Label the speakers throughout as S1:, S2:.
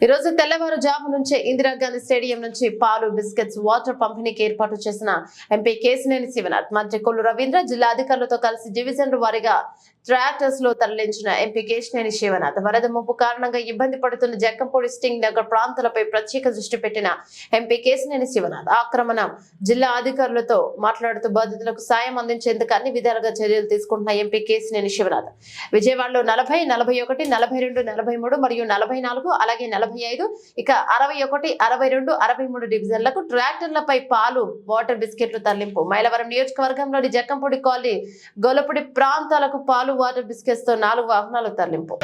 S1: ఈ రోజు తెల్లవారుజాము నుంచే ఇందిరాగాంధీ స్టేడియం నుంచి పాలు బిస్కెట్స్ వాటర్ పంపిణీకి ఏర్పాటు చేసిన ఎంపీ కేశినేని శివనాథ్ మంత్రి కొల్లు రవీంద్ర జిల్లా అధికారులతో కలిసి డివిజన్ల వారీగా ట్రాక్టర్స్ లో తరలించిన ఎంపీ కేశినేని శివనాథ్ వరద ముప్పు కారణంగా ఇబ్బంది పడుతున్న జక్కంపూడి స్టింగ్ నగర్ ప్రాంతాలపై ప్రత్యేక దృష్టి పెట్టిన ఎంపీ కేశినేని శివనాథ్ ఆక్రమణ జిల్లా అధికారులతో మాట్లాడుతూ బాధితులకు సాయం అందించేందుకు అన్ని విధాలుగా చర్యలు తీసుకుంటున్న ఎంపీ కేశినేని శివనాథ్ విజయవాడలో 40, 41, 42, 43 మరియు 44 అలాగే 45 ఇక 61, 62, 63 డివిజన్లకు ట్రాక్టర్లపై పాలు వాటర్ బిస్కెట్లు తరలింపు మైలవరం నియోజకవర్గంలోని జక్కంపూడి కాలనీ గొల్లపూడి ప్రాంతాలకు పాలు వాటర్ బిస్కెట్స్ తో 4 వాహనాలు తరలింపు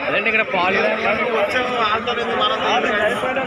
S2: అదండి ఇక్కడ పాలు చెప్పాను